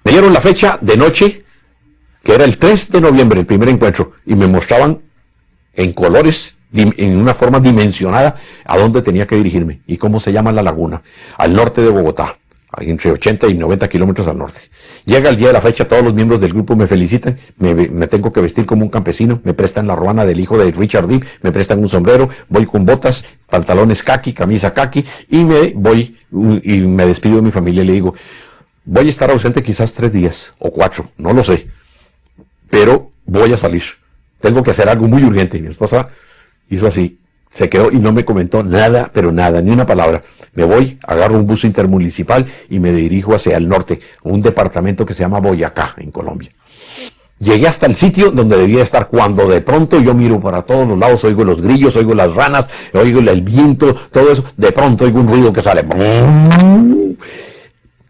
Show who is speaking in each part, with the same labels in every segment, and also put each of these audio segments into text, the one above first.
Speaker 1: Me dieron la fecha de noche, que era el 3 de noviembre, el primer encuentro, y me mostraban en colores, en una forma dimensionada, a dónde tenía que dirigirme, y cómo se llama la laguna, al norte de Bogotá, entre 80 y 90 kilómetros al norte. Llega el día de la fecha, todos los miembros del grupo me felicitan, me tengo que vestir como un campesino, me prestan la ruana del hijo de Richard Dean, me prestan un sombrero, voy con botas, pantalones caqui, camisa caqui, y me despido de mi familia y le digo, voy a estar ausente quizás 3 días, o 4, no lo sé, pero voy a salir, tengo que hacer algo muy urgente. Y mi esposa hizo así, se quedó y no me comentó nada, pero nada, ni una palabra. Me voy, agarro un bus intermunicipal y me dirijo hacia el norte, un departamento que se llama Boyacá, en Colombia. Llegué hasta el sitio donde debía estar, cuando de pronto yo miro para todos los lados, oigo los grillos, oigo las ranas, oigo el viento, todo eso, de pronto oigo un ruido que sale.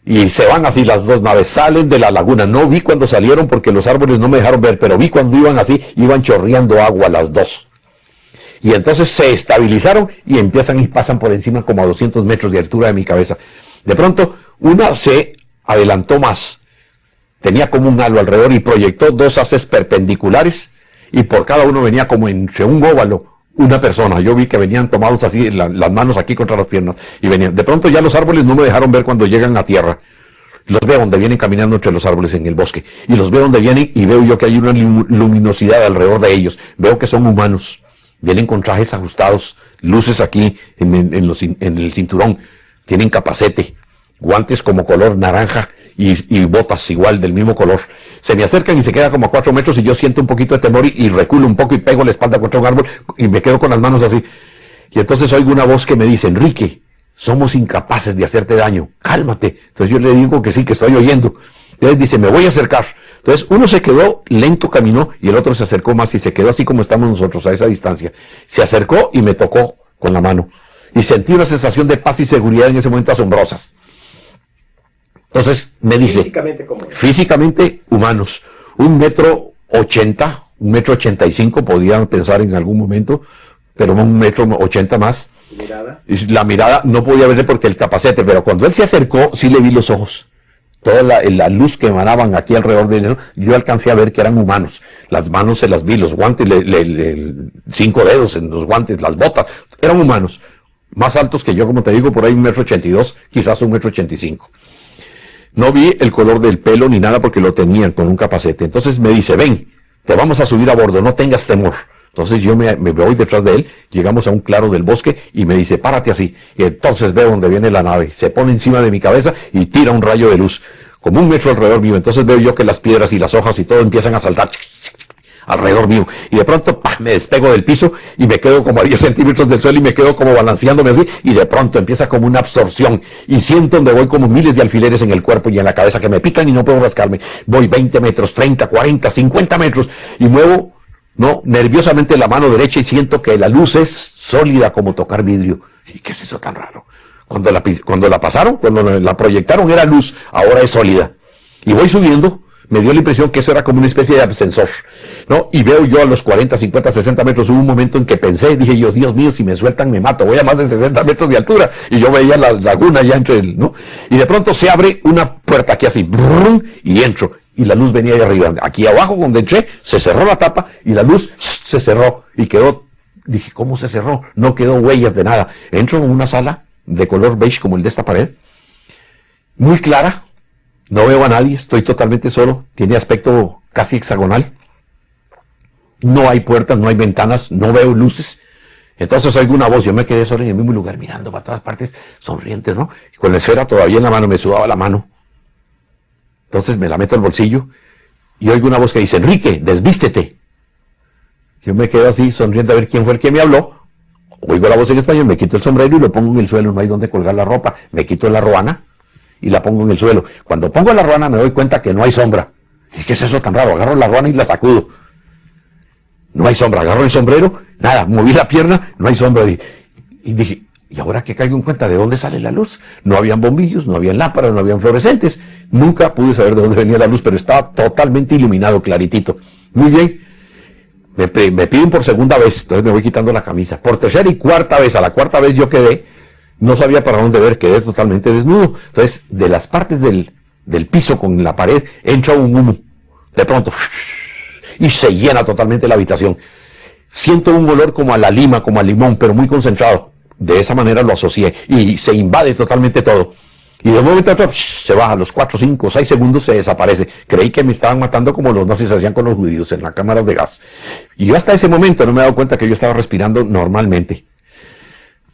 Speaker 1: Y se van así las dos naves, salen de la laguna. No vi cuando salieron porque los árboles no me dejaron ver, pero vi cuando iban así, iban chorreando agua las dos. Y entonces se estabilizaron y empiezan y pasan por encima como a 200 metros de altura de mi cabeza. De pronto, una se adelantó más. Tenía como un halo alrededor y proyectó 2 haces perpendiculares y por cada uno venía como entre un óvalo una persona. Yo vi que venían tomados así, las manos aquí contra las piernas, y venían. De pronto ya los árboles no me dejaron ver cuando llegan a tierra. Los veo donde vienen caminando entre los árboles en el bosque, y los veo donde vienen, y veo yo que hay una luminosidad alrededor de ellos. Veo que son humanos, vienen con trajes ajustados, luces aquí en el cinturón, tienen capacete, guantes como color naranja, y botas igual del mismo color. Se me acercan y se queda como a 4 metros y yo siento un poquito de temor y reculo un poco y pego la espalda contra un árbol y me quedo con las manos así. Y entonces oigo una voz que me dice, Enrique, somos incapaces de hacerte daño, cálmate. Entonces yo le digo que sí, que estoy oyendo. Entonces dice, me voy a acercar. Entonces uno se quedó lento, caminó, y el otro se acercó más y se quedó así como estamos nosotros, a esa distancia. Se acercó y me tocó con la mano. Y sentí una sensación de paz y seguridad en ese momento asombrosas. Entonces me dice, físicamente humanos, 1,80 m, 1,85 m, podían pensar en algún momento, pero 1,80 m más. La mirada no podía verle porque el capacete, pero cuando él se acercó, sí le vi los ojos. Toda la luz que emanaban aquí alrededor de él, yo alcancé a ver que eran humanos. Las manos se las vi, los guantes, 5 dedos en los guantes, las botas, eran humanos. Más altos que yo, como te digo, por ahí 1,82 m, quizás 1,85 m. No vi el color del pelo ni nada porque lo tenían con un capacete. Entonces me dice, ven, te vamos a subir a bordo, no tengas temor. Entonces yo me voy detrás de él, llegamos a un claro del bosque y me dice, párate así. Y entonces veo donde viene la nave, se pone encima de mi cabeza y tira un rayo de luz, como 1 metro alrededor mío. Entonces veo yo que las piedras y las hojas y todo empiezan a saltar alrededor mío. Y de pronto, ¡pah!, me despego del piso y me quedo como a 10 centímetros del suelo y me quedo como balanceándome así. Y de pronto empieza como una absorción. Y siento donde voy como miles de alfileres en el cuerpo y en la cabeza que me pican y no puedo rascarme. Voy 20 metros, 30, 40, 50 metros y muevo, nerviosamente la mano derecha y siento que la luz es sólida como tocar vidrio. ¿Y qué es eso tan raro? Cuando la pasaron, cuando la proyectaron era luz, ahora es sólida. Y voy subiendo. Me dio la impresión que eso era como una especie de ascensor, y veo yo a los 40, 50, 60 metros, hubo un momento en que pensé, dije yo, Dios mío, si me sueltan me mato, voy a más de 60 metros de altura, y yo veía la laguna ya entre él, y de pronto se abre una puerta aquí así, brum, y entro, y la luz venía de arriba, aquí abajo donde entré, se cerró la tapa, y la luz se cerró, y quedó, dije, ¿cómo se cerró? No quedó huellas de nada. Entro en una sala de color beige como el de esta pared, muy clara. No veo a nadie, estoy totalmente solo, tiene aspecto casi hexagonal. No hay puertas, no hay ventanas, no veo luces. Entonces oigo una voz, yo me quedé solo en el mismo lugar mirando para todas partes, sonrientes, y con la esfera todavía en la mano, me sudaba la mano. Entonces me la meto al bolsillo y oigo una voz que dice, Enrique, desvístete. Yo me quedo así, sonriendo a ver quién fue el que me habló. Oigo la voz en español, me quito el sombrero y lo pongo en el suelo, no hay donde colgar la ropa. Me quito la ruana y la pongo en el suelo. Cuando pongo la ruana me doy cuenta que no hay sombra. ¿Y qué es eso tan raro? Agarro la ruana y la sacudo. No hay sombra. Agarro el sombrero, nada, moví la pierna, no hay sombra. Y dije, ¿y ahora que caigo en cuenta de dónde sale la luz? No habían bombillos, no habían lámparas, no habían fluorescentes. Nunca pude saber de dónde venía la luz, pero estaba totalmente iluminado, claritito. Muy bien. Me piden por segunda vez, entonces me voy quitando la camisa. Por tercera y cuarta vez, a la cuarta vez yo quedé, no sabía para dónde ver, quedé totalmente desnudo. Entonces, de las partes de del piso con la pared, entra un humo, de pronto, y se llena totalmente la habitación. Siento un olor como a la lima, como a limón, pero muy concentrado. De esa manera lo asocié, y se invade totalmente todo. Y de un momento a otro, se baja, a los 4, 5, 6 segundos se desaparece. Creí que me estaban matando como los nazis hacían con los judíos en las cámaras de gas. Y yo hasta ese momento no me he dado cuenta que yo estaba respirando normalmente.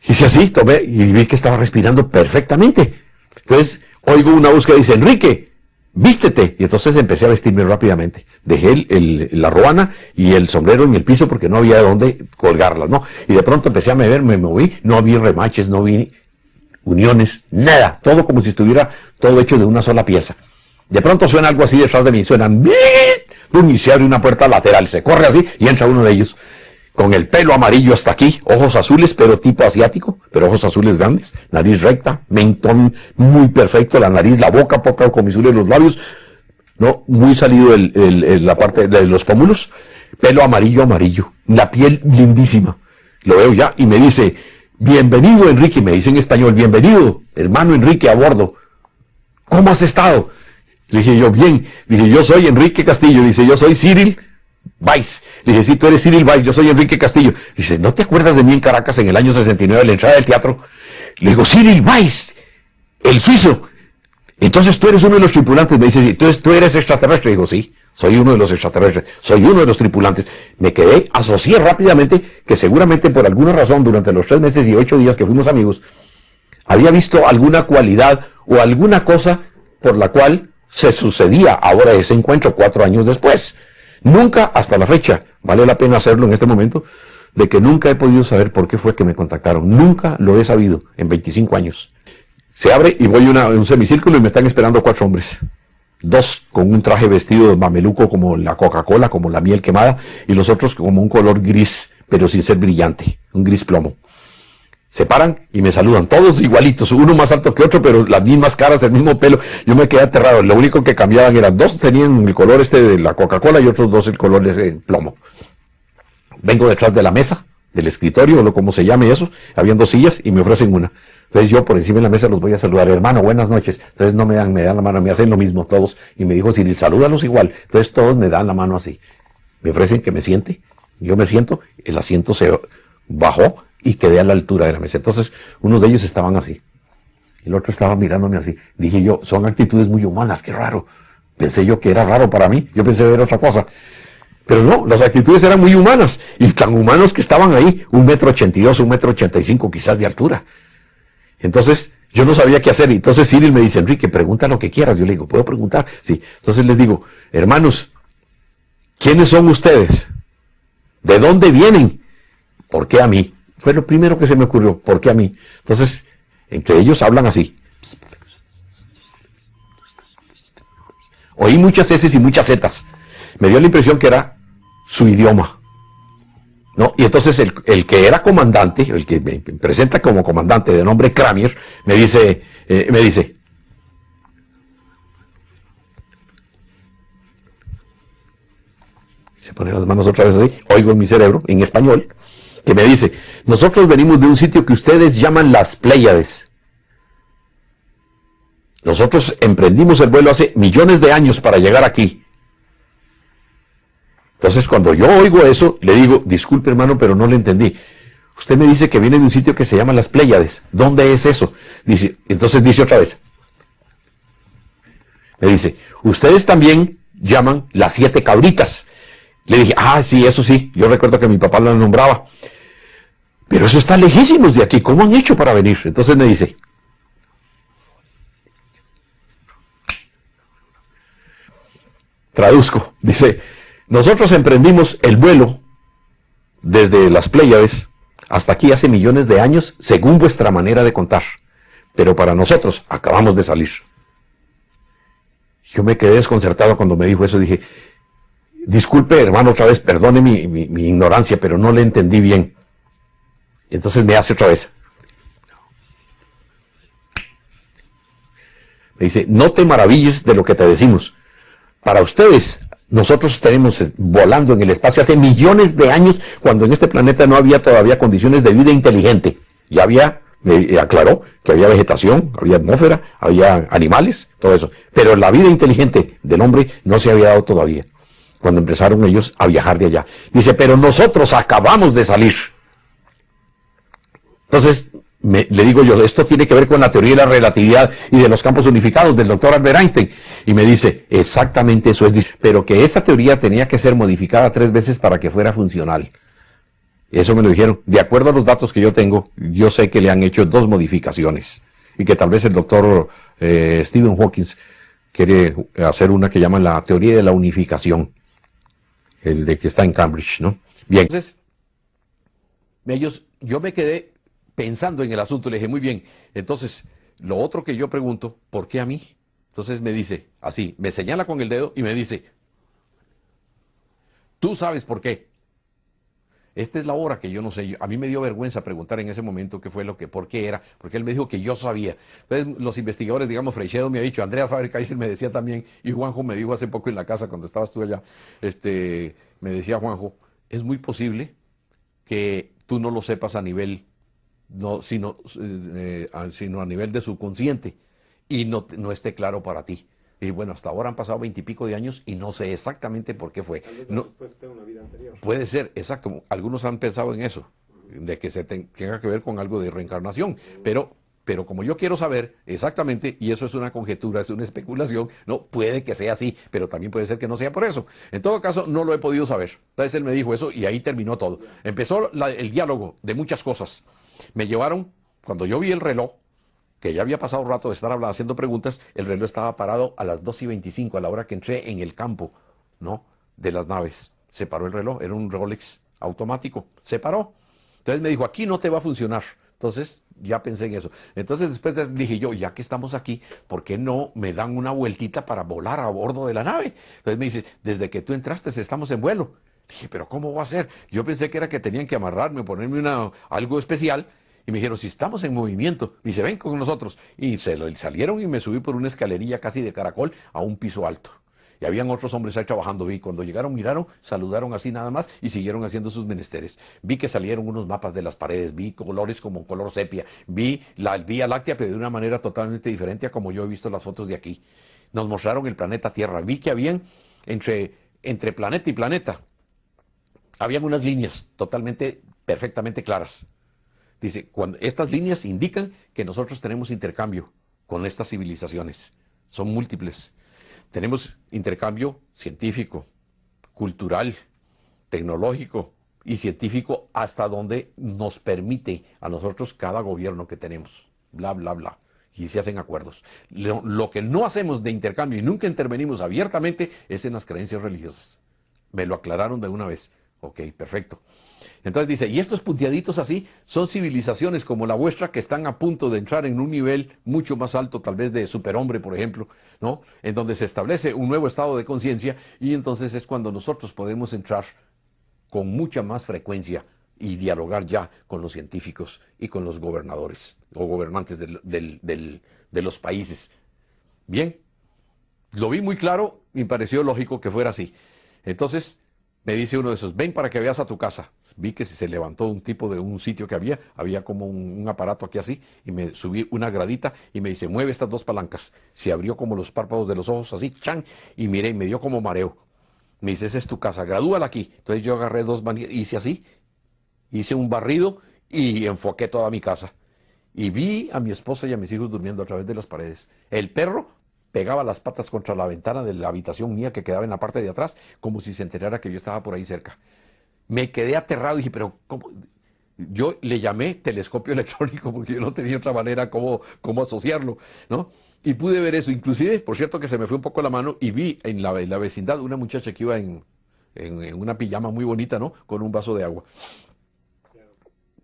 Speaker 1: Hice así, tomé y vi que estaba respirando perfectamente. Entonces, oigo una voz que dice, Enrique, vístete. Y entonces empecé a vestirme rápidamente. Dejé la ruana y el sombrero en el piso porque no había de dónde colgarlas, ¿no? Y de pronto empecé a mover, me moví, no vi remaches, no vi uniones, nada. Todo como si estuviera todo hecho de una sola pieza. De pronto suena algo así detrás de mí, suenan, y se abre una puerta lateral, se corre así y entra uno de ellos. Con el pelo amarillo hasta aquí, ojos azules, pero tipo asiático, pero ojos azules grandes, nariz recta, mentón muy perfecto, la nariz, la boca poca comisura de los labios, no, muy salido la parte de los pómulos, pelo amarillo, la piel lindísima. Lo veo ya y me dice, bienvenido Enrique, me dice en español, bienvenido, hermano Enrique, a bordo. ¿Cómo has estado? Le dije yo, bien. Dije, yo soy Enrique Castillo. Dice, yo soy Cyril Weiss. Le dije, sí, tú eres Cyril Weiss, yo soy Enrique Castillo. Dice, ¿no te acuerdas de mí en Caracas en el año 69, de la entrada del teatro? Le digo, Cyril Weiss, el suizo. Entonces tú eres uno de los tripulantes. Me dice, sí, entonces tú eres extraterrestre. Digo, sí, soy uno de los extraterrestres, soy uno de los tripulantes. Me quedé, asocié rápidamente que seguramente por alguna razón durante los 3 meses y 8 días que fuimos amigos, había visto alguna cualidad o alguna cosa por la cual se sucedía ahora ese encuentro 4 años después. Nunca, hasta la fecha, vale la pena hacerlo en este momento, de que nunca he podido saber por qué fue que me contactaron. Nunca lo he sabido en 25 años. Se abre y voy a un semicírculo y me están esperando 4 hombres. 2 con un traje vestido de mameluco como la Coca-Cola, como la miel quemada, y los otros como un color gris, pero sin ser brillante, un gris plomo. Se paran y me saludan, todos igualitos, uno más alto que otro, pero las mismas caras, el mismo pelo. Yo me quedé aterrado, lo único que cambiaban eran 2 tenían el color de la Coca-Cola y otros 2 el color de plomo. Vengo detrás de la mesa, del escritorio, o como se llame eso, habían 2 sillas y me ofrecen una. Entonces yo por encima de la mesa los voy a saludar, hermano, buenas noches. Entonces no me dan la mano, me hacen lo mismo todos. Y me dijo, Cyril, salúdalos igual. Entonces todos me dan la mano así. Me ofrecen que me siente, yo me siento, el asiento se bajó y quedé a la altura de la mesa. Entonces unos de ellos estaban así, el otro estaba mirándome así. Dije yo, son actitudes muy humanas, qué raro. Pensé yo que era raro para mí, yo pensé ver otra cosa. Pero no, las actitudes eran muy humanas, y tan humanos que estaban ahí, 1,82 m, 1,85 m quizás de altura. Entonces, yo no sabía qué hacer, y entonces Cyril me dice, Enrique, pregunta lo que quieras. Yo le digo, ¿puedo preguntar? Sí. Entonces les digo, hermanos, ¿quiénes son ustedes? ¿De dónde vienen? ¿Por qué a mí? Fue lo primero que se me ocurrió, ¿por qué a mí? Entonces, entre ellos hablan así. Oí muchas S y muchas Z. Me dio la impresión que era su idioma, ¿no? Y entonces el que era comandante, el que me presenta como comandante de nombre Kramier, me dice, se pone las manos otra vez así, oigo en mi cerebro, en español, que me dice, nosotros venimos de un sitio que ustedes llaman las Pléyades. Nosotros emprendimos el vuelo hace millones de años para llegar aquí. Entonces cuando yo oigo eso, le digo, disculpe hermano, pero no le entendí. Usted me dice que viene de un sitio que se llama las Pléyades. ¿Dónde es eso? Dice, entonces dice otra vez. Me dice, ustedes también llaman las 7 cabritas. Le dije, sí, eso sí, yo recuerdo que mi papá lo nombraba. Pero eso está lejísimos de aquí, ¿cómo han hecho para venir? Entonces me dice, traduzco, dice, nosotros emprendimos el vuelo desde las Pléyades hasta aquí hace millones de años, según vuestra manera de contar. Pero para nosotros acabamos de salir. Yo me quedé desconcertado cuando me dijo eso, dije, disculpe hermano otra vez, perdone mi ignorancia, pero no le entendí bien. Entonces me hace otra vez. Me dice, no te maravilles de lo que te decimos. Para ustedes, nosotros tenemos volando en el espacio hace millones de años, cuando en este planeta no había todavía condiciones de vida inteligente. Ya había Me aclaró que había vegetación, había atmósfera, había animales, todo eso. Pero la vida inteligente del hombre no se había dado todavía, cuando empezaron ellos a viajar de allá. Dice, pero nosotros acabamos de salir. Entonces, le digo yo, esto tiene que ver con la teoría de la relatividad y de los campos unificados del doctor Albert Einstein. Y me dice, exactamente eso es, pero que esa teoría tenía que ser modificada 3 veces para que fuera funcional. Eso me lo dijeron. De acuerdo a los datos que yo tengo, yo sé que le han hecho 2 modificaciones. Y que tal vez el doctor Stephen Hawking quiere hacer una que llaman la teoría de la unificación. El de que está en Cambridge, ¿no? Bien. Entonces, yo me quedé pensando en el asunto. Le dije, muy bien. Entonces, lo otro que yo pregunto, ¿por qué a mí? Entonces me dice, así, me señala con el dedo y me dice, tú sabes por qué. Esta es la hora que yo no sé. A mí me dio vergüenza preguntar en ese momento qué fue por qué era, porque él me dijo que yo sabía. Entonces los investigadores, digamos, Freixedo me ha dicho, Andrea Faber-Kaiser me decía también, y Juanjo me dijo hace poco en la casa cuando estabas tú allá, me decía Juanjo, es muy posible que tú no lo sepas a nivel, sino a nivel de subconsciente, y no esté claro para ti. Y bueno, hasta ahora han pasado 20 y pico de años y no sé exactamente por qué fue. No, una vida anterior. Puede ser, exacto. Algunos han pensado en eso, de que tenga que ver con algo de reencarnación. Pero como yo quiero saber exactamente, y eso es una conjetura, es una especulación, no, puede que sea así, pero también puede ser que no sea por eso. En todo caso, no lo he podido saber. Entonces él me dijo eso y ahí terminó todo. Empezó el diálogo de muchas cosas. Me llevaron, cuando yo vi el reloj, que ya había pasado un rato de estar haciendo preguntas, el reloj estaba parado a las 2:25, a la hora que entré en el campo, ¿no?, de las naves. Se paró el reloj, era un Rolex automático, se paró. Entonces me dijo, aquí no te va a funcionar. Entonces ya pensé en eso. Entonces después dije yo, ya que estamos aquí, ¿por qué no me dan una vueltita para volar a bordo de la nave? Entonces me dice, desde que tú entraste estamos en vuelo. Dije, pero ¿cómo va a ser? Yo pensé que era que tenían que amarrarme, ponerme algo especial. Y me dijeron, si estamos en movimiento, y se ven con nosotros. Y salieron y me subí por una escalerilla casi de caracol a un piso alto. Y habían otros hombres ahí trabajando. Vi, cuando llegaron, miraron, saludaron así nada más y siguieron haciendo sus menesteres. Vi que salieron unos mapas de las paredes, vi colores como color sepia, vi la Vía Láctea, pero de una manera totalmente diferente a como yo he visto las fotos de aquí. Nos mostraron el planeta Tierra. Vi que habían, entre planeta y planeta, habían unas líneas totalmente, perfectamente claras. Dice, cuando estas líneas indican que nosotros tenemos intercambio con estas civilizaciones. Son múltiples. Tenemos intercambio científico, cultural, tecnológico y científico hasta donde nos permite a nosotros cada gobierno que tenemos. Bla, bla, bla. Y se hacen acuerdos. Lo que no hacemos de intercambio y nunca intervenimos abiertamente es en las creencias religiosas. Me lo aclararon de una vez. Ok, perfecto. Entonces dice, y estos punteaditos así son civilizaciones como la vuestra que están a punto de entrar en un nivel mucho más alto, tal vez de superhombre, por ejemplo, ¿no?, en donde se establece un nuevo estado de conciencia, y entonces es cuando nosotros podemos entrar con mucha más frecuencia y dialogar ya con los científicos y con los gobernadores o gobernantes de los países. Bien, lo vi muy claro y me pareció lógico que fuera así. Entonces me dice uno de esos, ven para que veas a tu casa. Vi que se levantó un tipo de un sitio que había como un aparato aquí así, y me subí una gradita y me dice, mueve estas 2 palancas. Se abrió como los párpados de los ojos así, chan, y miré, y me dio como mareo. Me dice, esa es tu casa, gradúala aquí. Entonces yo agarré 2 manillas, hice así, hice un barrido y enfoqué toda mi casa. Y vi a mi esposa y a mis hijos durmiendo a través de las paredes. El perro pegaba las patas contra la ventana de la habitación mía que quedaba en la parte de atrás, como si se enterara que yo estaba por ahí cerca. Me quedé aterrado y dije, pero ¿cómo? Yo le llamé telescopio electrónico porque yo no tenía otra manera cómo asociarlo, ¿no? Y pude ver eso. Inclusive, por cierto, que se me fue un poco la mano y vi en la vecindad una muchacha que iba en una pijama muy bonita, ¿no?, con un vaso de agua.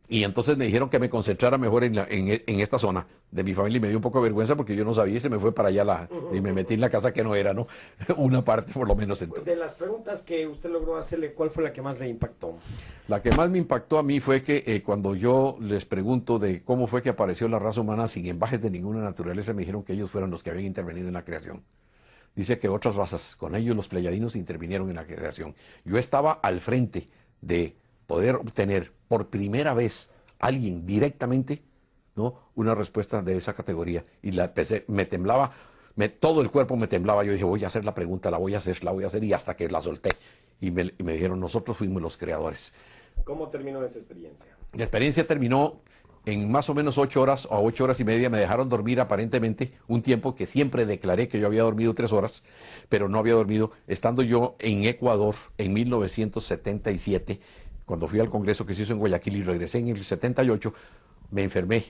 Speaker 1: Y entonces me dijeron que me concentrara mejor en esta zona de mi familia, y me dio un poco de vergüenza porque yo no sabía y se me fue para allá y me metí en la casa que no era, ¿no? Una parte por lo menos.
Speaker 2: De las preguntas que usted logró hacerle, ¿cuál fue la que más le impactó?
Speaker 1: La que más me impactó a mí fue que cuando yo les pregunto de cómo fue que apareció la raza humana sin embajes de ninguna naturaleza, me dijeron que ellos fueron los que habían intervenido en la creación. Dice que otras razas, con ellos los pleyadinos, intervinieron en la creación. Yo estaba al frente de poder obtener por primera vez alguien directamente ¿no? Una respuesta de esa categoría. Y la empecé, me temblaba, todo el cuerpo me temblaba. Yo dije, voy a hacer la pregunta, la voy a hacer, y hasta que la solté. Y me dijeron, nosotros fuimos los creadores.
Speaker 2: ¿Cómo terminó esa experiencia?
Speaker 1: La experiencia terminó en más o menos 8 horas o 8 horas y media. Me dejaron dormir aparentemente un tiempo que siempre declaré que yo había dormido 3 horas, pero no había dormido. Estando yo en Ecuador en 1977, cuando fui al congreso que se hizo en Guayaquil y regresé en el 78, me enfermé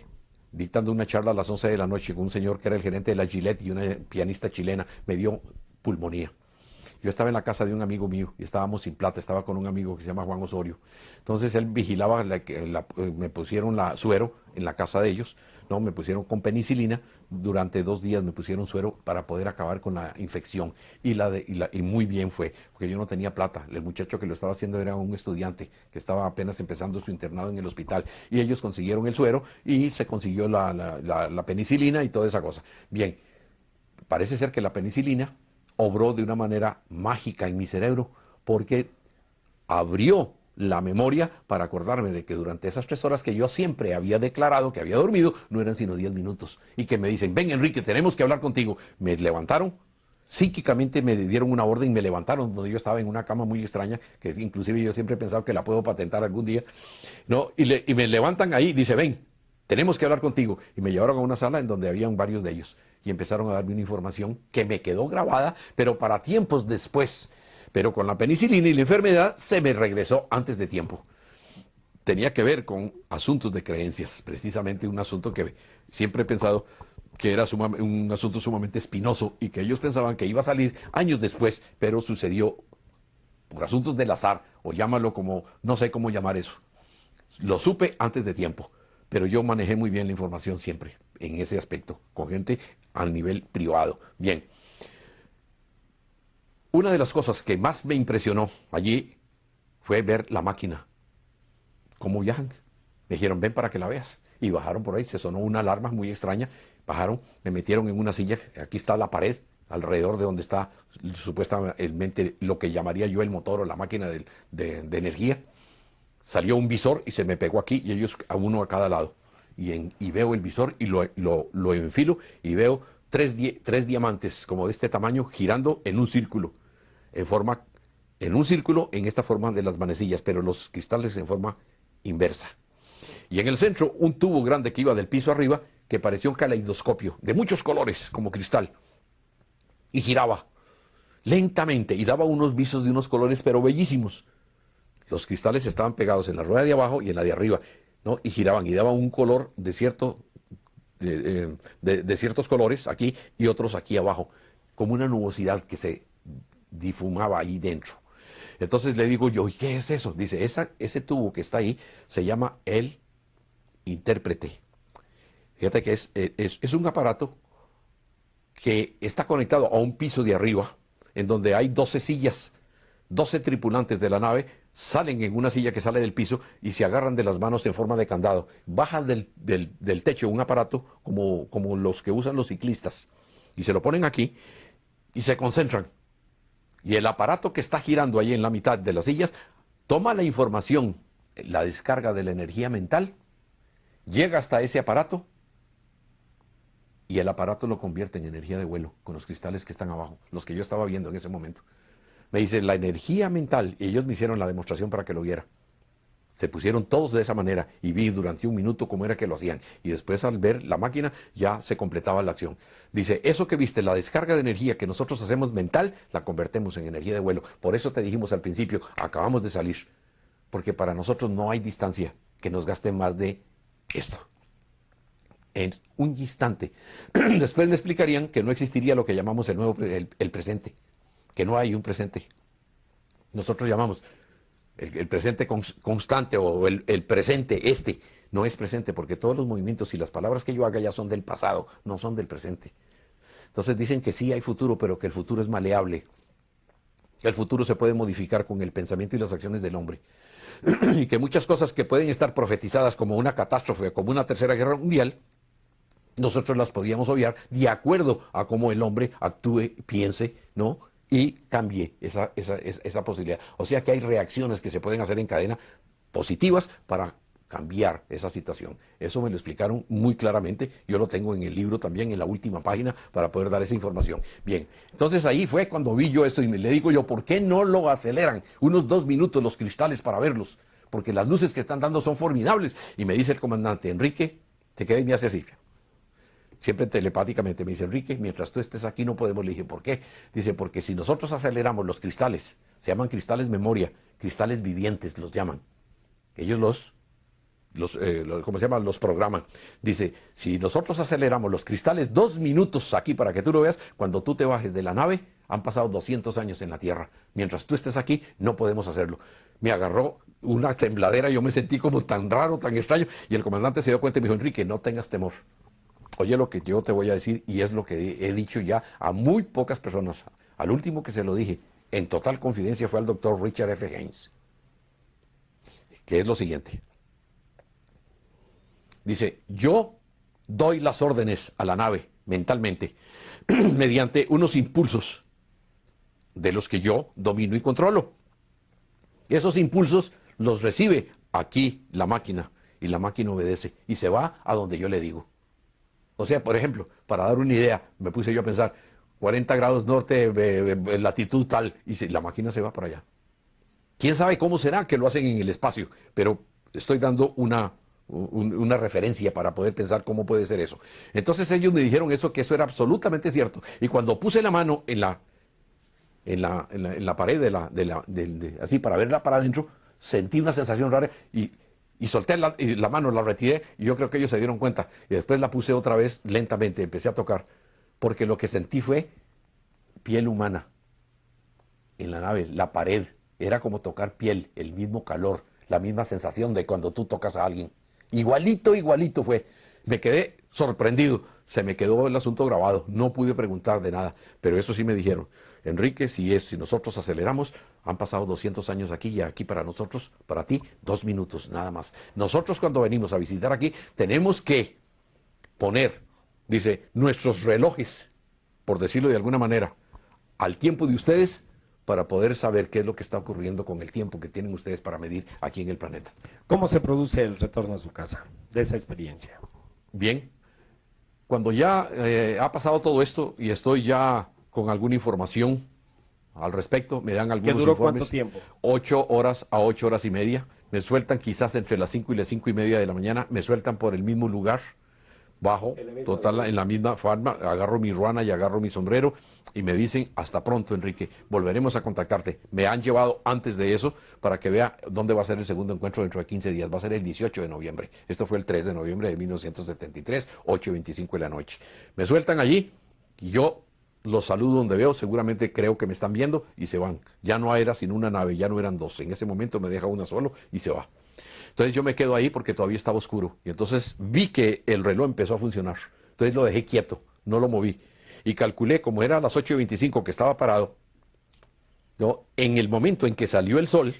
Speaker 1: dictando una charla a las 11 de la noche con un señor que era el gerente de la Gillette y una pianista chilena. Me dio pulmonía. Yo estaba en la casa de un amigo mío y estábamos sin plata, estaba con un amigo que se llama Juan Osorio. Entonces él vigilaba, me pusieron suero en la casa de ellos, no, me pusieron con penicilina, durante 2 días me pusieron suero para poder acabar con la infección. Y muy bien fue, porque yo no tenía plata. El muchacho que lo estaba haciendo era un estudiante que estaba apenas empezando su internado en el hospital. Y ellos consiguieron el suero y se consiguió la penicilina y toda esa cosa. Bien, parece ser que la penicilina obró de una manera mágica en mi cerebro, porque abrió la memoria para acordarme de que durante esas 3 horas que yo siempre había declarado que había dormido, no eran sino 10 minutos. Y que me dicen, ven Enrique, tenemos que hablar contigo. Me levantaron, psíquicamente me dieron una orden y me levantaron, donde yo estaba en una cama muy extraña, que inclusive yo siempre he pensado que la puedo patentar algún día, ¿no? Y me levantan ahí, dice, ven, tenemos que hablar contigo. Y me llevaron a una sala en donde habían varios de ellos. Y empezaron a darme una información que me quedó grabada, pero para tiempos después. Pero con la penicilina y la enfermedad se me regresó antes de tiempo. Tenía que ver con asuntos de creencias, precisamente un asunto que siempre he pensado que era un asunto sumamente espinoso y que ellos pensaban que iba a salir años después, pero sucedió por asuntos del azar, o llámalo como, no sé cómo llamar eso. Lo supe antes de tiempo. Pero yo manejé muy bien la información siempre, en ese aspecto, con gente al nivel privado. Bien, una de las cosas que más me impresionó allí fue ver la máquina, cómo viajan. Me dijeron, ven para que la veas. Y bajaron por ahí, se sonó una alarma muy extraña, bajaron, me metieron en una silla, aquí está la pared, alrededor de donde está supuestamente lo que llamaría yo el motor o la máquina de energía. Salió un visor y se me pegó aquí, y ellos a uno a cada lado. Y veo el visor y lo enfilo y veo 3 diamantes como de este tamaño girando en un círculo, en esta forma de las manecillas, pero los cristales en forma inversa. Y en el centro un tubo grande que iba del piso arriba, que parecía un caleidoscopio, de muchos colores, como cristal, y giraba lentamente y daba unos visos de unos colores pero bellísimos. Los cristales estaban pegados en la rueda de abajo y en la de arriba, ¿no? Y giraban y daban un color de ciertos colores aquí y otros aquí abajo, como una nubosidad que se difumaba ahí dentro. Entonces le digo yo, ¿qué es eso? Dice, ese tubo que está ahí se llama el intérprete. Fíjate que es un aparato que está conectado a un piso de arriba, en donde hay 12 sillas, 12 tripulantes de la nave, salen en una silla que sale del piso y se agarran de las manos en forma de candado. Bajan del techo un aparato como los que usan los ciclistas y se lo ponen aquí y se concentran. Y el aparato que está girando ahí en la mitad de las sillas toma la información, la descarga de la energía mental, llega hasta ese aparato y el aparato lo convierte en energía de vuelo con los cristales que están abajo, los que yo estaba viendo en ese momento. Me dice, la energía mental, y ellos me hicieron la demostración para que lo viera. Se pusieron todos de esa manera y vi durante 1 minuto cómo era que lo hacían. Y después al ver la máquina ya se completaba la acción. Dice, eso que viste, la descarga de energía que nosotros hacemos mental, la convertimos en energía de vuelo. Por eso te dijimos al principio, acabamos de salir. Porque para nosotros no hay distancia que nos gaste más de esto. En un instante. Después me explicarían que no existiría lo que llamamos el presente. Que no hay un presente. Nosotros llamamos el presente constante o el presente, no es presente, porque todos los movimientos y las palabras que yo haga ya son del pasado, no son del presente. Entonces dicen que sí hay futuro, pero que el futuro es maleable. El futuro se puede modificar con el pensamiento y las acciones del hombre. Y que muchas cosas que pueden estar profetizadas como una catástrofe, como una tercera guerra mundial, nosotros las podíamos obviar de acuerdo a cómo el hombre actúe, piense, ¿no? Y cambie esa posibilidad. O sea que hay reacciones que se pueden hacer en cadena positivas para cambiar esa situación. Eso me lo explicaron muy claramente, yo lo tengo en el libro también, en la última página, para poder dar esa información. Bien, entonces ahí fue cuando vi yo esto y le digo yo, ¿por qué no lo aceleran unos 2 minutos los cristales para verlos? Porque las luces que están dando son formidables. Y me dice el comandante, Enrique, te quedas y me hace así. Siempre telepáticamente me dice, Enrique, mientras tú estés aquí no podemos. Le dije, ¿por qué? Dice, porque si nosotros aceleramos los cristales, se llaman cristales memoria, cristales vivientes los llaman. Ellos ¿cómo se llama? Los programan. Dice, si nosotros aceleramos los cristales 2 minutos aquí para que tú lo veas, cuando tú te bajes de la nave, han pasado 200 años en la Tierra. Mientras tú estés aquí, no podemos hacerlo. Me agarró una tembladera, yo me sentí como tan raro, tan extraño, y el comandante se dio cuenta y me dijo, Enrique, no tengas temor. Oye lo que yo te voy a decir, y es lo que he dicho ya a muy pocas personas. Al último que se lo dije, en total confidencia, fue al doctor Richard F. Haynes, que es lo siguiente. Dice, yo doy las órdenes a la nave mentalmente mediante unos impulsos de los que yo domino y controlo. Esos impulsos los recibe aquí la máquina y la máquina obedece y se va a donde yo le digo. O sea, por ejemplo, para dar una idea, me puse yo a pensar, 40 grados norte, latitud tal, y la máquina se va para allá. ¿Quién sabe cómo será que lo hacen en el espacio? Pero estoy dando una referencia para poder pensar cómo puede ser eso. Entonces ellos me dijeron eso, que eso era absolutamente cierto. Y cuando puse la mano en la pared así para verla para adentro, sentí una sensación rara y solté la mano, la retiré, y yo creo que ellos se dieron cuenta. Y después la puse otra vez lentamente, empecé a tocar, porque lo que sentí fue piel humana en la nave, la pared. Era como tocar piel, el mismo calor, la misma sensación de cuando tú tocas a alguien. Igualito fue. Me quedé sorprendido, se me quedó el asunto grabado, no pude preguntar de nada, pero eso sí me dijeron, Enrique, si nosotros aceleramos, han pasado 200 años aquí y aquí para nosotros, para ti, 2 minutos nada más. Nosotros cuando venimos a visitar aquí, tenemos que poner, dice, nuestros relojes, por decirlo de alguna manera, al tiempo de ustedes, para poder saber qué es lo que está ocurriendo con el tiempo que tienen ustedes para medir aquí en el planeta.
Speaker 2: ¿Cómo se produce el retorno a su casa de esa experiencia?
Speaker 1: Bien, cuando ya ha pasado todo esto y estoy ya con alguna información al respecto, me dan algunos
Speaker 2: duró
Speaker 1: informes.
Speaker 2: ¿Cuánto tiempo?
Speaker 1: 8 horas a 8 horas y media. Me sueltan quizás entre las 5 y las 5 y media de la mañana. Me sueltan por el mismo lugar, bajo, en la misma forma, agarro mi ruana y agarro mi sombrero y me dicen, hasta pronto, Enrique, volveremos a contactarte. Me han llevado antes de eso para que vea dónde va a ser el segundo encuentro dentro de 15 días. Va a ser el 18 de noviembre. Esto fue el 3 de noviembre de 1973, 8:25 de la noche. Me sueltan allí y yo los saludo donde veo, seguramente creo que me están viendo y se van. Ya no era sino una nave, ya no eran 2. En ese momento me deja una solo y se va. Entonces yo me quedo ahí porque todavía estaba oscuro. Y entonces vi que el reloj empezó a funcionar. Entonces lo dejé quieto, no lo moví. Y calculé, como era a las 8:25 que estaba parado, ¿no? En el momento en que salió el sol,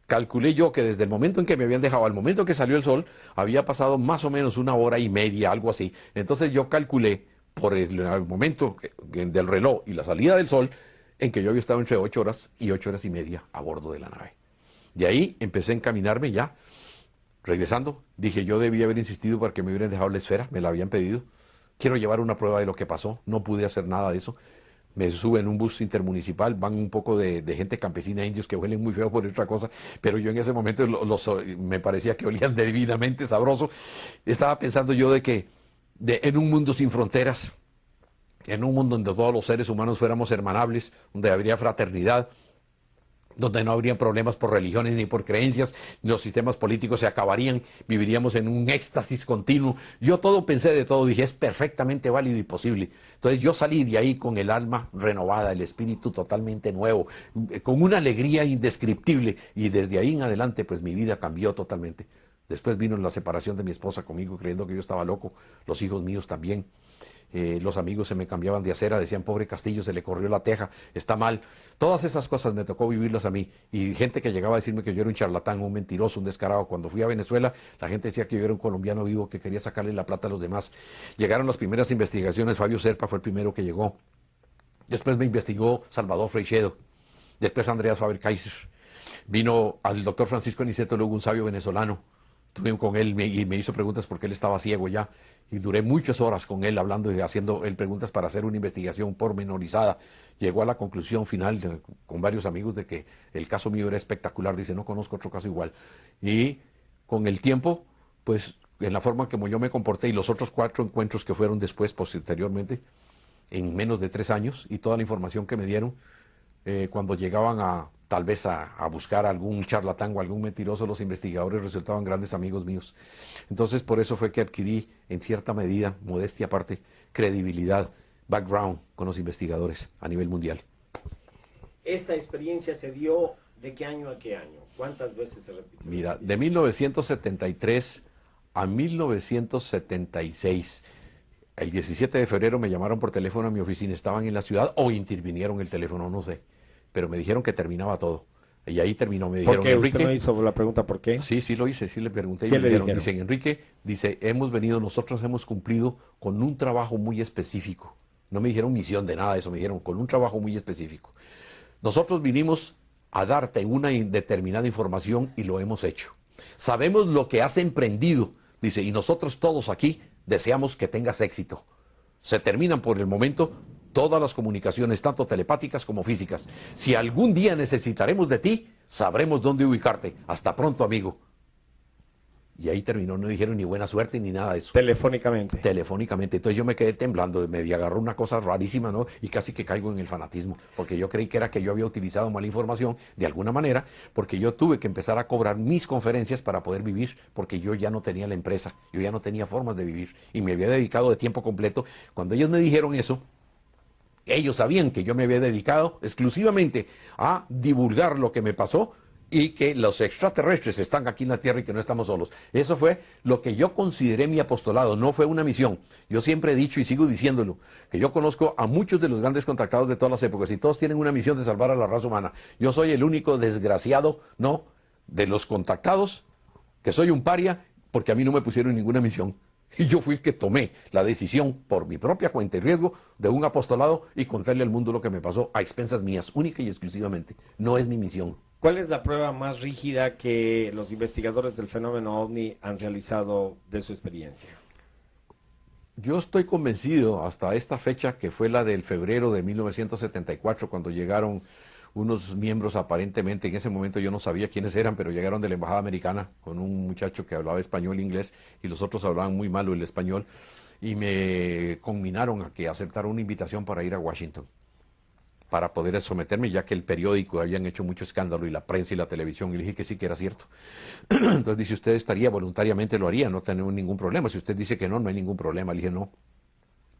Speaker 1: calculé yo que desde el momento en que me habían dejado al momento que salió el sol, había pasado más o menos 1 hora y media, algo así. Entonces yo calculé, por el momento del reloj y la salida del sol, en que yo había estado entre 8 horas y 8 horas y media a bordo de la nave. De ahí empecé a encaminarme ya, regresando, dije yo debía haber insistido para que me hubieran dejado la esfera, me la habían pedido, quiero llevar una prueba de lo que pasó, no pude hacer nada de eso, me suben en un bus intermunicipal, van un poco de gente campesina, indios que huelen muy feo por otra cosa, pero yo en ese momento me parecía que olían divinamente sabroso. Estaba pensando yo en un mundo sin fronteras, en un mundo donde todos los seres humanos fuéramos hermanables, donde habría fraternidad, donde no habría problemas por religiones ni por creencias, los sistemas políticos se acabarían, viviríamos en un éxtasis continuo. Yo pensé de todo, dije, es perfectamente válido y posible. Entonces yo salí de ahí con el alma renovada, el espíritu totalmente nuevo, con una alegría indescriptible, y desde ahí en adelante pues mi vida cambió totalmente. Después vino la separación de mi esposa conmigo, creyendo que yo estaba loco, los hijos míos también. Los amigos se me cambiaban de acera, decían, pobre Castillo, se le corrió la teja, está mal. Todas esas cosas me tocó vivirlas a mí. Y gente que llegaba a decirme que yo era un charlatán, un mentiroso, un descarado. Cuando fui a Venezuela, la gente decía que yo era un colombiano vivo que quería sacarle la plata a los demás. Llegaron las primeras investigaciones, Fabio Serpa fue el primero que llegó. Después me investigó Salvador Freixedo. Después Andreas Faber-Kaiser. Vino al doctor Francisco Aniceto, luego un sabio venezolano. Estuve con él y me hizo preguntas porque él estaba ciego ya. Y duré muchas horas con él hablando y haciendo él preguntas para hacer una investigación pormenorizada. Llegó a la conclusión final con varios amigos de que el caso mío era espectacular. Dice, no conozco otro caso igual. Y con el tiempo, pues en la forma como yo me comporté y los otros 4 encuentros que fueron después, posteriormente, en menos de 3 años, y toda la información que me dieron, cuando llegaban tal vez a buscar a algún charlatán o algún mentiroso, los investigadores resultaban grandes amigos míos. Entonces, por eso fue que adquirí, en cierta medida, modestia aparte, credibilidad, background con los investigadores a nivel mundial.
Speaker 2: ¿Esta experiencia se dio de qué año a qué año? ¿Cuántas veces se repitió?
Speaker 1: Mira, de 1973 a 1976. El 17 de febrero me llamaron por teléfono a mi oficina, estaban en la ciudad o intervinieron el teléfono, no sé, pero me dijeron que terminaba todo. Y ahí terminó, me dijeron,
Speaker 2: ¿por qué?
Speaker 1: Enrique,
Speaker 2: ¿Usted no hizo la pregunta por qué?
Speaker 1: Sí, sí lo hice, sí le pregunté y
Speaker 2: ¿Qué
Speaker 1: me
Speaker 2: le
Speaker 1: dijeron,
Speaker 2: dijeron?
Speaker 1: dicen, Enrique, dice, nosotros hemos cumplido con un trabajo muy específico. No me dijeron misión de nada de eso, me dijeron con un trabajo muy específico. Nosotros vinimos a darte una determinada información y lo hemos hecho. Sabemos lo que has emprendido, dice, y nosotros todos aquí deseamos que tengas éxito. Se terminan por el momento todas las comunicaciones, tanto telepáticas como físicas. Si algún día necesitaremos de ti, sabremos dónde ubicarte. Hasta pronto, amigo. Y ahí terminó, no dijeron ni buena suerte ni nada de eso.
Speaker 2: Telefónicamente.
Speaker 1: Telefónicamente. Entonces yo me quedé temblando, me agarró una cosa rarísima, ¿no? Y casi que caigo en el fanatismo, porque yo creí que era que yo había utilizado mala información de alguna manera, porque yo tuve que empezar a cobrar mis conferencias para poder vivir, porque yo ya no tenía la empresa, yo ya no tenía formas de vivir, y me había dedicado de tiempo completo. Cuando ellos me dijeron eso, ellos sabían que yo me había dedicado exclusivamente a divulgar lo que me pasó, y que los extraterrestres están aquí en la Tierra y que no estamos solos. Eso fue lo que yo consideré mi apostolado, no fue una misión. Yo siempre he dicho y sigo diciéndolo, que yo conozco a muchos de los grandes contactados de todas las épocas y todos tienen una misión de salvar a la raza humana. Yo soy el único desgraciado, ¿no?, de los contactados, que soy un paria, porque a mí no me pusieron ninguna misión. Y yo fui el que tomé la decisión por mi propia cuenta y riesgo de un apostolado y contarle al mundo lo que me pasó a expensas mías, única y exclusivamente. No es mi misión.
Speaker 2: ¿Cuál es la prueba más rígida que los investigadores del fenómeno OVNI han realizado de su experiencia?
Speaker 1: Yo estoy convencido hasta esta fecha, que fue la del febrero de 1974, cuando llegaron unos miembros aparentemente, en ese momento yo no sabía quiénes eran, pero llegaron de la embajada americana con un muchacho que hablaba español e inglés y los otros hablaban muy malo el español y me conminaron a que aceptara una invitación para ir a Washington, para poder someterme, ya que el periódico habían hecho mucho escándalo y la prensa y la televisión, y le dije que sí, que era cierto. Entonces dice, usted estaría, voluntariamente lo haría, no tenemos ningún problema. Si usted dice que no, no hay ningún problema. Le dije, no,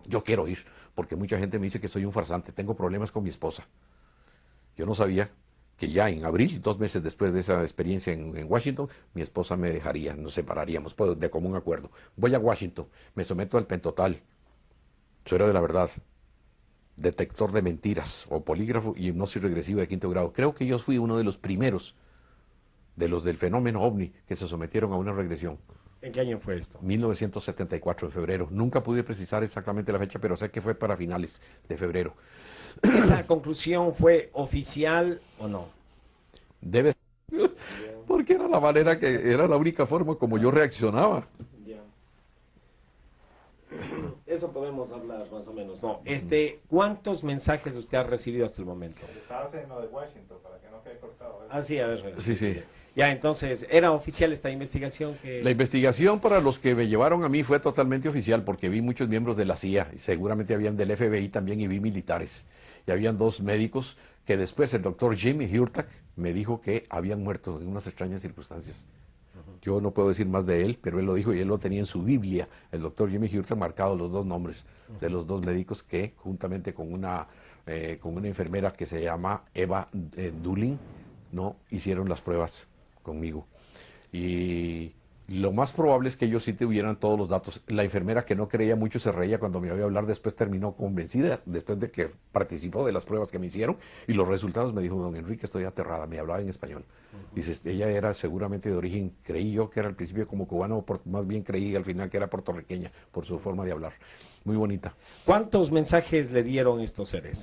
Speaker 1: yo quiero ir, porque mucha gente me dice que soy un farsante, tengo problemas con mi esposa. Yo no sabía que ya en abril, 2 meses después de esa experiencia en Washington, mi esposa me dejaría, nos separaríamos, pues, de común acuerdo. Voy a Washington, me someto al pentotal, suero de la verdad, detector de mentiras, o polígrafo y hipnosis regresiva de 5º grado. Creo que yo fui uno de los primeros de los del fenómeno OVNI que se sometieron a una regresión.
Speaker 2: ¿En qué año fue esto?
Speaker 1: 1974, de febrero. Nunca pude precisar exactamente la fecha, pero sé que fue para finales de febrero.
Speaker 2: ¿Esa conclusión fue oficial o no?
Speaker 1: Debe, porque era la manera que, era la única forma como yo reaccionaba.
Speaker 2: Eso podemos hablar más o menos. No, ¿cuántos mensajes usted ha recibido hasta el momento?
Speaker 3: Estabas en lo de Washington, para que no quede cortado.
Speaker 2: Ah, sí, a ver.
Speaker 1: Sí.
Speaker 2: Ya, entonces, ¿era oficial esta investigación?
Speaker 1: La investigación para los que me llevaron a mí fue totalmente oficial, porque vi muchos miembros de la CIA, y seguramente habían del FBI también, y vi militares. Y habían 2 médicos que después el doctor Jimmy Hurtak me dijo que habían muerto en unas extrañas circunstancias. Yo no puedo decir más de él, pero él lo dijo y él lo tenía en su Biblia, el doctor Jimmy Hurtak, marcado los 2 nombres de los 2 médicos que, juntamente con una enfermera que se llama Eva Dulin, no hicieron las pruebas conmigo. Y lo más probable es que ellos sí tuvieran todos los datos. La enfermera, que no creía mucho, se reía cuando me oía hablar, después terminó convencida, después de que participó de las pruebas que me hicieron, y los resultados me dijo, don Enrique, estoy aterrada, me hablaba en español. Dice, ella era seguramente de origen, creí yo que era al principio como cubano, más bien creí al final que era puertorriqueña, por su forma de hablar. Muy bonita.
Speaker 2: ¿Cuántos mensajes le dieron estos seres?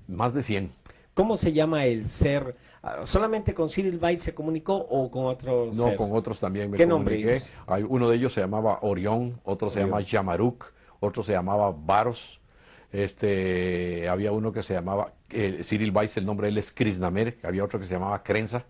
Speaker 1: Más de 100.
Speaker 2: ¿Cómo se llama el ser ¿Solamente con Cyril Bay se comunicó o con otros?
Speaker 1: No, con otros también me
Speaker 2: ¿Qué
Speaker 1: comuniqué.
Speaker 2: nombre?
Speaker 1: Hay, uno de ellos se llamaba Orión, otro se llama Yamaruk, otro se llamaba Varos. Había uno que se llamaba Cyril Weiss, el nombre de él es Krisnamer, había otro que se llamaba Crenza.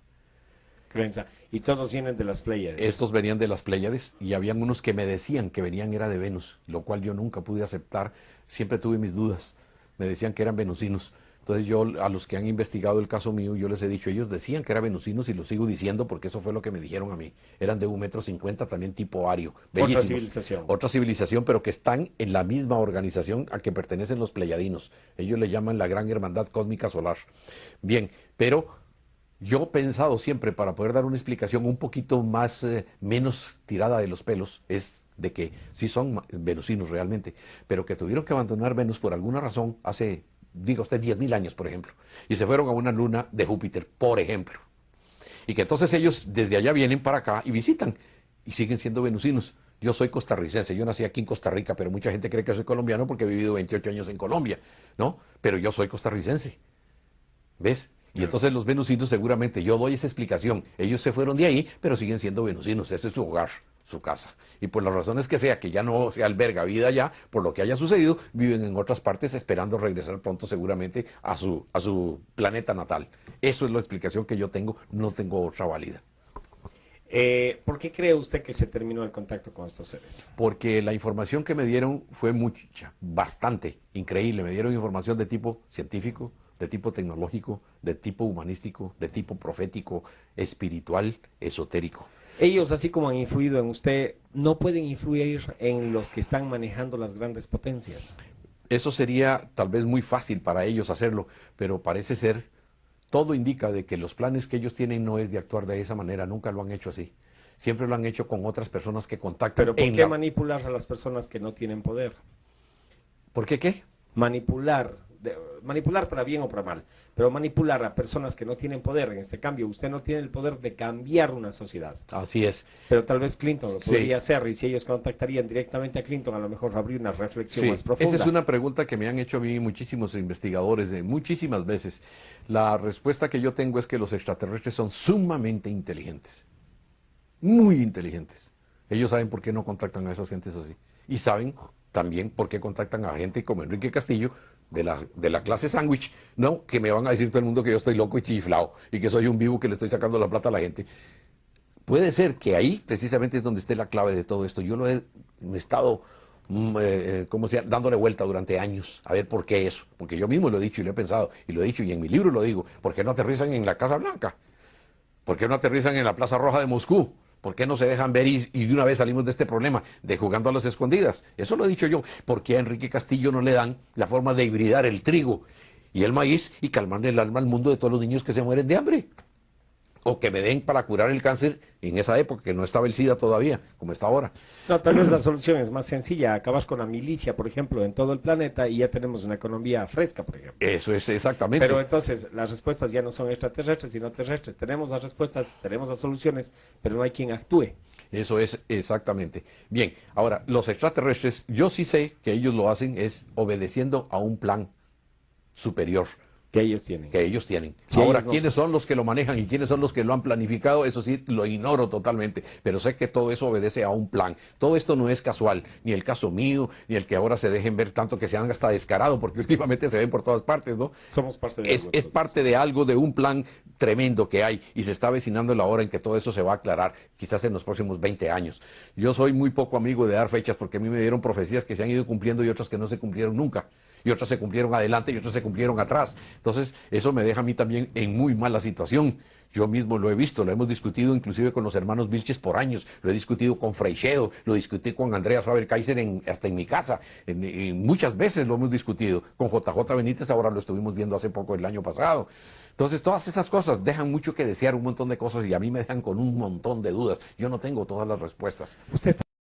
Speaker 2: Y todos vienen de las Pléyades.
Speaker 1: Estos venían de las Pléyades y habían unos que me decían que venían era de Venus, lo cual yo nunca pude aceptar, siempre tuve mis dudas, me decían que eran venusinos. Entonces yo a los que han investigado el caso mío, yo les he dicho, ellos decían que eran venusinos y lo sigo diciendo porque eso fue lo que me dijeron a mí. Eran de 1,50 m, también tipo ario.
Speaker 2: Otra civilización.
Speaker 1: Otra civilización, pero que están en la misma organización a que pertenecen los pleyadinos. Ellos le llaman la Gran Hermandad Cósmica Solar. Bien, pero yo he pensado siempre, para poder dar una explicación un poquito más, menos tirada de los pelos, es de que sí son venusinos realmente, pero que tuvieron que abandonar Venus por alguna razón hace, diga usted, 10.000 años, por ejemplo, y se fueron a una luna de Júpiter, por ejemplo. Y que entonces ellos desde allá vienen para acá y visitan, y siguen siendo venusinos. Yo soy costarricense, yo nací aquí en Costa Rica, pero mucha gente cree que soy colombiano porque he vivido 28 años en Colombia, ¿no? Pero yo soy costarricense, ¿ves? Y entonces los venusinos seguramente, yo doy esa explicación, ellos se fueron de ahí, pero siguen siendo venusinos, ese es su hogar, su casa. Y por las razones que sea, que ya no se alberga vida allá, por lo que haya sucedido, viven en otras partes esperando regresar pronto seguramente a su planeta natal. Eso es la explicación que yo tengo, no tengo otra válida.
Speaker 2: ¿Por qué cree usted que se terminó el contacto con estos seres?
Speaker 1: Porque la información que me dieron fue mucha, bastante, increíble. Me dieron información de tipo científico, de tipo tecnológico, de tipo humanístico, de tipo profético, espiritual, esotérico.
Speaker 2: Ellos, así como han influido en usted, ¿no pueden influir en los que están manejando las grandes potencias?
Speaker 1: Eso sería tal vez muy fácil para ellos hacerlo, pero parece ser, todo indica de que los planes que ellos tienen no es de actuar de esa manera, nunca lo han hecho así. Siempre lo han hecho con otras personas que contactan.
Speaker 2: ¿Pero por qué manipular a las personas que no tienen poder?
Speaker 1: ¿Por qué qué?
Speaker 2: Manipular para bien o para mal, pero manipular a personas que no tienen poder. En este cambio, usted no tiene el poder de cambiar una sociedad.
Speaker 1: Así es.
Speaker 2: Pero tal vez Clinton lo podría hacer, y si ellos contactarían directamente a Clinton, a lo mejor habría una reflexión más profunda.
Speaker 1: Esa es una pregunta que me han hecho a mí muchísimos investigadores muchísimas veces. La respuesta que yo tengo es que los extraterrestres son sumamente inteligentes, muy inteligentes. Ellos saben por qué no contactan a esas gentes así, y saben también por qué contactan a gente como Enrique Castillo, de la clase sándwich, no, que me van a decir todo el mundo que yo estoy loco y chiflado, y que soy un vivo que le estoy sacando la plata a la gente. Puede ser que ahí precisamente es donde esté la clave de todo esto. Yo lo he estado dándole vuelta durante años, a ver por qué eso, porque yo mismo lo he dicho y lo he pensado, y lo he dicho y en mi libro lo digo. ¿Por qué no aterrizan en la Casa Blanca? ¿Por qué no aterrizan en la Plaza Roja de Moscú? ¿Por qué no se dejan ver y de una vez salimos de este problema de jugando a las escondidas? Eso lo he dicho yo. ¿Por qué a Enrique Castillo no le dan la forma de hibridar el trigo y el maíz y calmarle el alma al mundo de todos los niños que se mueren de hambre? O que me den para curar el cáncer en esa época, que no estaba el SIDA todavía, como está ahora.
Speaker 2: No, tal vez la solución es más sencilla. Acabas con la milicia, por ejemplo, en todo el planeta y ya tenemos una economía fresca, por ejemplo.
Speaker 1: Eso es exactamente.
Speaker 2: Pero entonces las respuestas ya no son extraterrestres, sino terrestres. Tenemos las respuestas, tenemos las soluciones, pero no hay quien actúe.
Speaker 1: Eso es exactamente. Bien, ahora, los extraterrestres, yo sí sé que ellos lo hacen es obedeciendo a un plan superior.
Speaker 2: Que ellos tienen.
Speaker 1: Sí, ahora, ¿quiénes son los que lo manejan y quiénes son los que lo han planificado? Eso sí, lo ignoro totalmente, pero sé que todo eso obedece a un plan. Todo esto no es casual, ni el caso mío, ni el que ahora se dejen ver tanto que se han hasta descarado, porque últimamente se ven por todas partes, ¿no?
Speaker 2: Somos parte de algo.
Speaker 1: Es parte de algo, de un plan tremendo que hay, y se está avecinando la hora en que todo eso se va a aclarar, quizás en los próximos 20 años. Yo soy muy poco amigo de dar fechas, porque a mí me dieron profecías que se han ido cumpliendo y otras que no se cumplieron nunca. Y otras se cumplieron adelante y otras se cumplieron atrás. Entonces, eso me deja a mí también en muy mala situación. Yo mismo lo he visto, lo hemos discutido inclusive con los hermanos Vilches por años, lo he discutido con Freixedo, lo discutí con Andreas Faber-Kaiser hasta en mi casa, muchas veces lo hemos discutido. Con JJ Benítez ahora lo estuvimos viendo hace poco, el año pasado. Entonces, todas esas cosas dejan mucho que desear, un montón de cosas, y a mí me dejan con un montón de dudas. Yo no tengo todas las respuestas.
Speaker 2: Usted